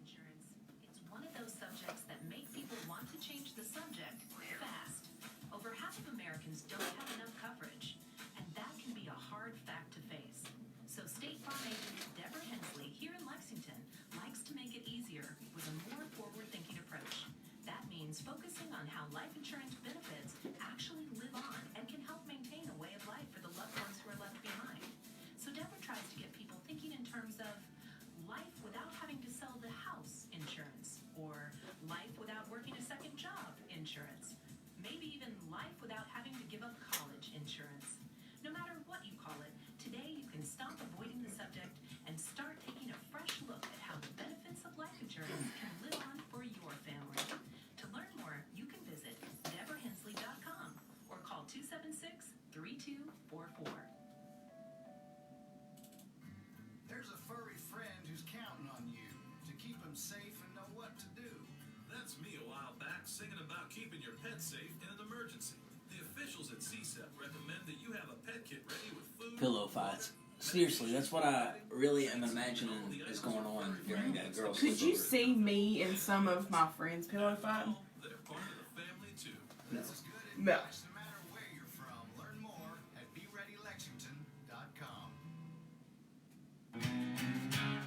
insurance. It's one of those subjects that make people want to change the subject fast. Over half of Americans don't have enough coverage, and that can be a hard fact to face. So State Farm agent Deborah Hensley here in Lexington likes to make it easier with a more forward-thinking approach. That means focusing on how life insurance benefits actually live on and can help maintain a way of life for the loved ones who are left behind. So Deborah tries to get people thinking in terms of life without having to sell the house insurance, or life without working a second job insurance, maybe even life without having to give up college insurance. No matter what you call it, today you can stop avoiding the subject and start taking a fresh look at how the benefits of life insurance can live on for your family. To learn more, you can visit DeborahHensley.com or call 276-3244. There's a furry friend who's counting on you to keep him safe and know what to do. That's me a while back singing about keeping your pet safe in an emergency. The officials at CSEP recommend that you have a pet kit ready with food. Pillow fights. Seriously, that's what I really am imagining is going on during that girl's Could you sleepover. see me in some of my friends' pillow fighting? They're part of the family too. This is good No. advice no matter where you're from. Learn more at BeReadyLexington.com.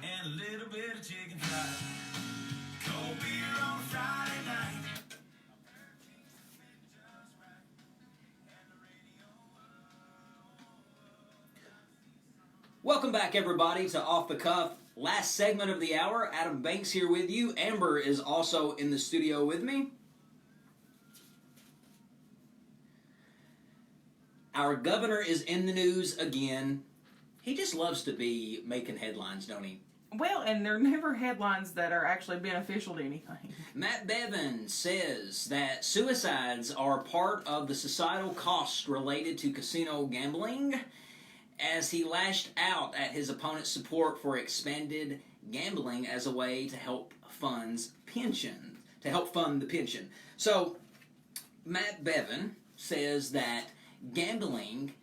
And a little bit of chicken fried. Cold beer on a Friday night. Welcome back, everybody, to Off the Cuff. Last segment of the hour. Adam Banks here with you. Amber is also in the studio with me. Our governor is in the news again. He just loves to be making headlines, don't he? Well, and they're never headlines that are actually beneficial to anything. Matt Bevin says that suicides are part of the societal costs related to casino gambling, as he lashed out at his opponent's support for expanded gambling as a way to help fund the pension. So, Matt Bevin says that gambling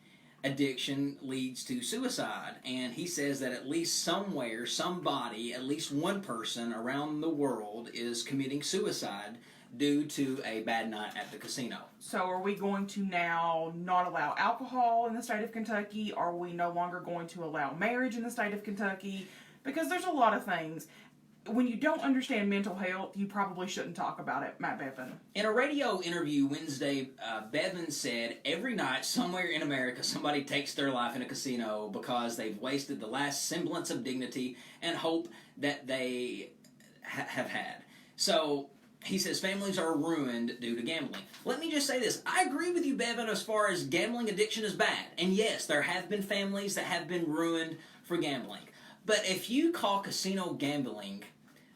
addiction leads to suicide, and he says that at least somewhere, somebody, at least one person around the world is committing suicide due to a bad night at the casino. So are we going to now not allow alcohol in the state of Kentucky? Are we no longer going to allow marriage in the state of Kentucky? Because there's a lot of things. when you don't understand mental health, you probably shouldn't talk about it, Matt Bevin. In a radio interview Wednesday, Bevin said every night somewhere in America somebody takes their life in a casino because they've wasted the last semblance of dignity and hope that they have had. So he says families are ruined due to gambling. Let me just say this. I agree with you, Bevin, as far as gambling addiction is bad. And yes, there have been families that have been ruined for gambling. But if you call casino gambling,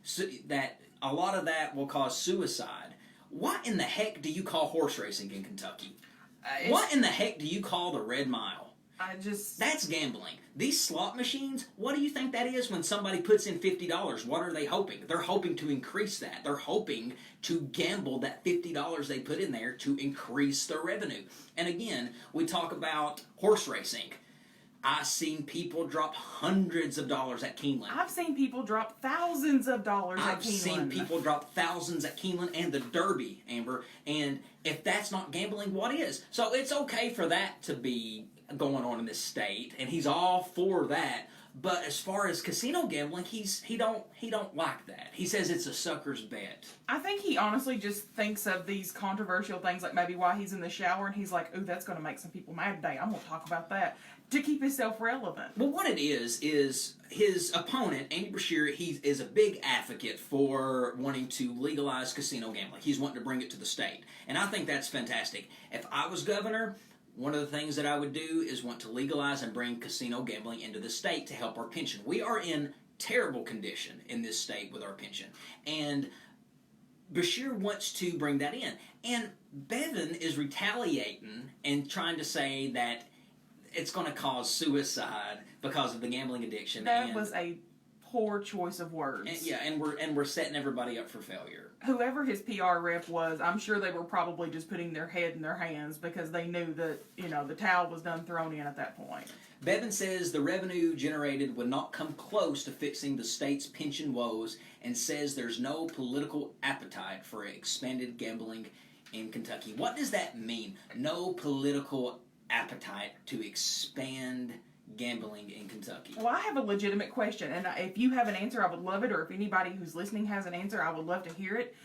so that a lot of that will cause suicide, what in the heck do you call horse racing in Kentucky? What in the heck do you call the Red Mile? That's gambling. These slot machines, what do you think that is when somebody puts in $50? What are they hoping? They're hoping to increase that. They're hoping to gamble that $50 they put in there to increase their revenue. And again, we talk about horse racing. I've seen people drop hundreds of dollars at Keeneland. I've seen people drop thousands of dollars at Keeneland. I've seen people drop thousands at Keeneland and the Derby, Amber. And if that's not gambling, what is? So it's okay for that to be going on in this state, and he's all for that. But as far as casino gambling, he don't like that. He says it's a sucker's bet. I think he honestly just thinks of these controversial things, like maybe while he's in the shower, and he's like, "Ooh, that's going to make some people mad today. I'm going to talk about that," to keep himself relevant. Well, what it is his opponent, Andy Beshear, he is a big advocate for wanting to legalize casino gambling. He's wanting to bring it to the state, and I think that's fantastic. If I was governor, one of the things that I would do is want to legalize and bring casino gambling into the state to help our pension. We are in terrible condition in this state with our pension. And Beshear wants to bring that in. And Bevin is retaliating and trying to say that it's going to cause suicide because of the gambling addiction. That was a poor choice of words. And we're setting everybody up for failure. Whoever his PR rep was, I'm sure they were probably just putting their head in their hands because they knew that, the towel was done thrown in at that point. Bevin says the revenue generated would not come close to fixing the state's pension woes and says there's no political appetite for expanded gambling in Kentucky. What does that mean? No political appetite to expand gambling in Kentucky? Well, I have a legitimate question, and if you have an answer, I would love it, or if anybody who's listening has an answer, I would love to hear it.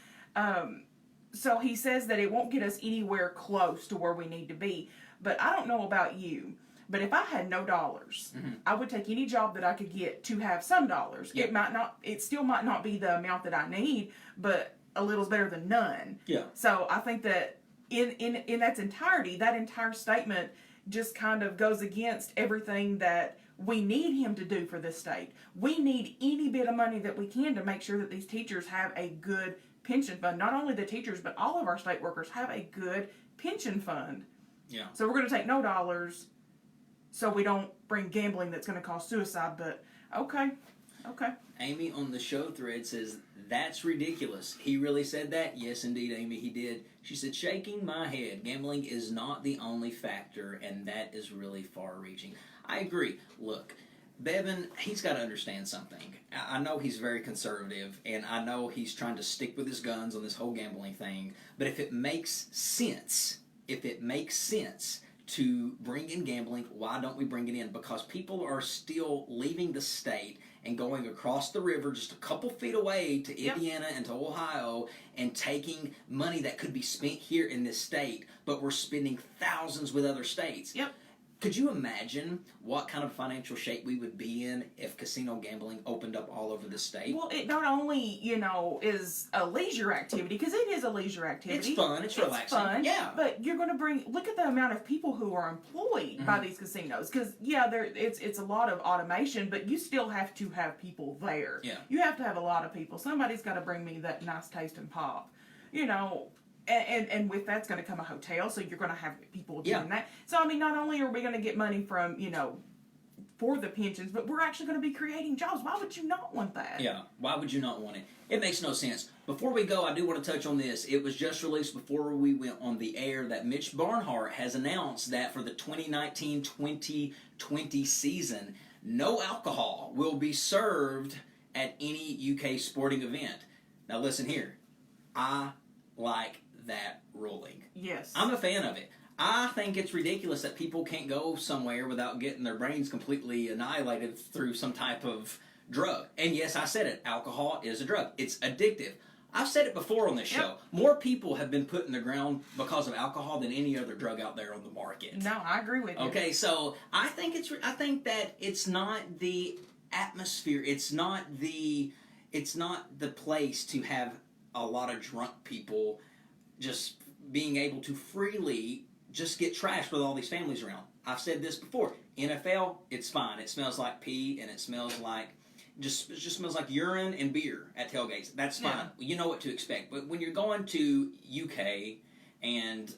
So he says that it won't get us anywhere close to where we need to be, but I don't know about you, but if I had no dollars, I would take any job that I could get to have some dollars. Yep. It still might not be the amount that I need, but a little's better than none. Yeah. So I think that in its entirety, that entire statement just kind of goes against everything that we need him to do for this state. We need any bit of money that we can to make sure that these teachers have a good pension fund. Not only the teachers, but all of our state workers have a good pension fund. Yeah. So we're going to take no dollars so we don't bring gambling that's going to cause suicide, but okay. Amy on the show thread says, "That's ridiculous. He really said that?" Yes, indeed, Amy, he did. She said, "Shaking my head. Gambling is not the only factor, and that is really far-reaching." I agree. Look, Bevin, he's got to understand something. I know he's very conservative, and I know he's trying to stick with his guns on this whole gambling thing, but if it makes sense to bring in gambling, why don't we bring it in? Because people are still leaving the state and going across the river just a couple feet away to Indiana and to Ohio and taking money that could be spent here in this state, but we're spending thousands with other states. Yep. Could you imagine what kind of financial shape we would be in if casino gambling opened up all over the state? Well, it not only, is a leisure activity, because it is a leisure activity. It's fun. It's relaxing. Fun, yeah. But you're going to look at the amount of people who are employed by these casinos. Because, it's a lot of automation, but you still have to have people there. Yeah. You have to have a lot of people. Somebody's got to bring me that nice taste and pop. And with that's going to come a hotel, so you're going to have people doing that. So, not only are we going to get money from, for the pensions, but we're actually going to be creating jobs. Why would you not want that? Yeah, why would you not want it? It makes no sense. Before we go, I do want to touch on this. It was just released before we went on the air that Mitch Barnhart has announced that for the 2019-2020 season, no alcohol will be served at any UK sporting event. Now listen here. I like that ruling. Yes. I'm a fan of it. I think it's ridiculous that people can't go somewhere without getting their brains completely annihilated through some type of drug. And yes, I said it, alcohol is a drug. It's addictive. I've said it before on this show. More people have been put in the ground because of alcohol than any other drug out there on the market. No, I agree with you. Okay, so I think that it's not the atmosphere. It's not the place to have a lot of drunk people just being able to freely just get trashed with all these families around. I've said this before. NFL, it's fine. It smells like pee and it smells like it just smells like urine and beer at tailgates. That's fine. Yeah. You know what to expect. But when you're going to UK and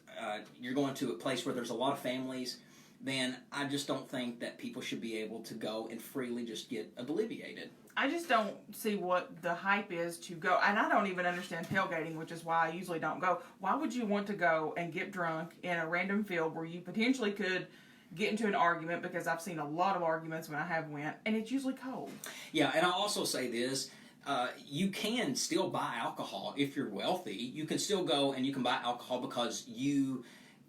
you're going to a place where there's a lot of families, then I just don't think that people should be able to go and freely just get obliviated. I just don't see what the hype is to go, and I don't even understand tailgating, which is why I usually don't go. Why would you want to go and get drunk in a random field where you potentially could get into an argument, because I've seen a lot of arguments when I have went, and it's usually cold. Yeah, and I'll also say this, you can still buy alcohol if you're wealthy. You can still go and you can buy alcohol because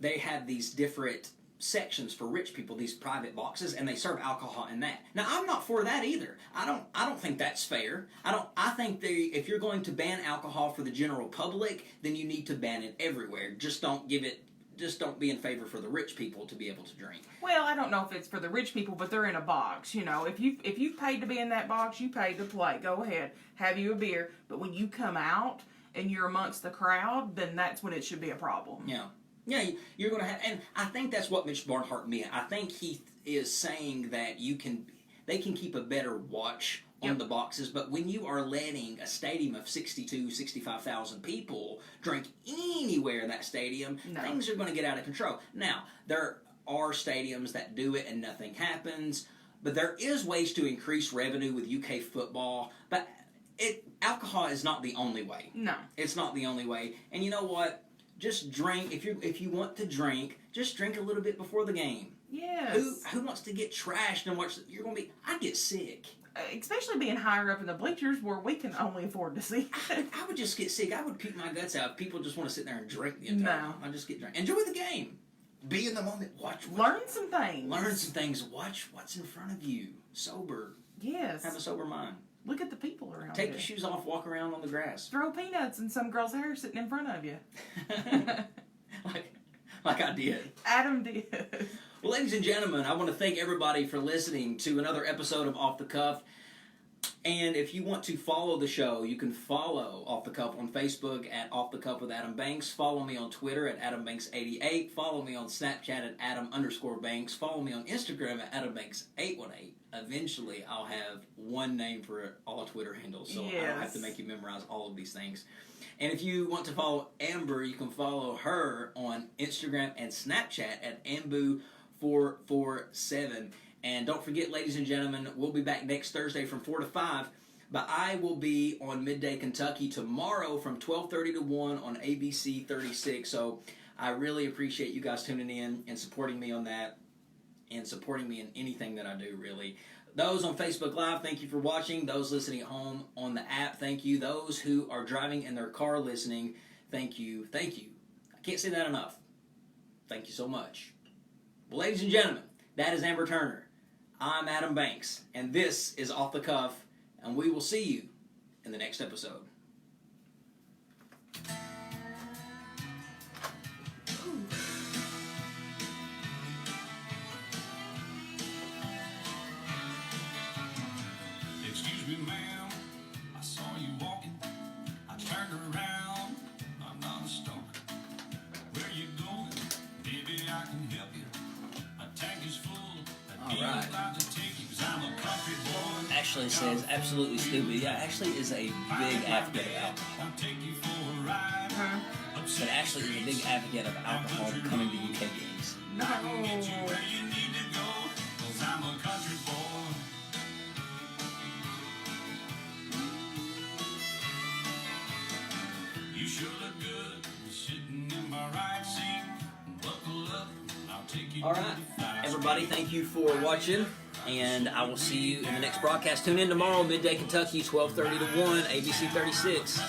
they have these different sections for rich people, these private boxes, and they serve alcohol in that. Now, I'm not for that either. I don't think that's fair. I think if you're going to ban alcohol for the general public, then you need to ban it everywhere. Just don't be in favor for the rich people to be able to drink. Well, I don't know if it's for the rich people, but they're in a box. You know, if you've paid to be in that box, you paid to play. Go ahead, have you a beer. But when you come out and you're amongst the crowd, then that's when it should be a problem. Yeah, you're going to have, and I think that's what Mitch Barnhart meant. I think he is saying that they can keep a better watch on the boxes, but when you are letting a stadium of 62, 65,000 people drink anywhere in that stadium, things are going to get out of control. Now, there are stadiums that do it and nothing happens, but there is ways to increase revenue with UK football, but alcohol is not the only way. No. It's not the only way. And you know what? Just drink. If you want to drink, just drink a little bit before the game. Yes. Who wants to get trashed and watch? I'd get sick. Especially being higher up in the bleachers where we can only afford to see. I would just get sick. I would puke my guts out if people just want to sit there and drink the entire time. I just get drunk. Enjoy the game. Be in the moment. Learn some things. Watch what's in front of you. Sober. Yes. Have a sober mind. Look at the people around you. Take your shoes off. Walk around on the grass. Throw peanuts in some girl's hair sitting in front of you. like I did. Adam did. Well, ladies and gentlemen, I want to thank everybody for listening to another episode of Off the Cuff. And if you want to follow the show, you can follow Off the Cuff on Facebook at Off the Cuff with Adam Banks. Follow me on Twitter at AdamBanks88. Follow me on Snapchat at Adam_Banks. Follow me on Instagram at AdamBanks818. Eventually, I'll have one name for all Twitter handles, so I don't have to make you memorize all of these things. And if you want to follow Amber, you can follow her on Instagram and Snapchat at Ambu447. And don't forget, ladies and gentlemen, we'll be back next Thursday from 4 to 5. But I will be on Midday Kentucky tomorrow from 12:30 to 1 on ABC 36. So I really appreciate you guys tuning in and supporting me on that and supporting me in anything that I do, really. Those on Facebook Live, thank you for watching. Those listening at home on the app, thank you. Those who are driving in their car listening, thank you. Thank you. I can't say that enough. Thank you so much. Well, ladies and gentlemen, that is Amber Turner. I'm Adam Banks, and this is Off the Cuff, and we will see you in the next episode. Excuse me, ma'am, I saw you walking. I turned around, I'm not a stalker. Where you going? Maybe I can help you. My tank is full. All right. Ashley says, absolutely stupid. Yeah, Ashley is a big advocate of alcohol. But Ashley is a big advocate of alcohol coming to UK games. No. You sure look good sitting in my right seat. Buckle up, I'll take you. All right, everybody, thank you for watching, and I will see you in the next broadcast. Tune in tomorrow, Midday Kentucky, 12:30 to 1, ABC 36.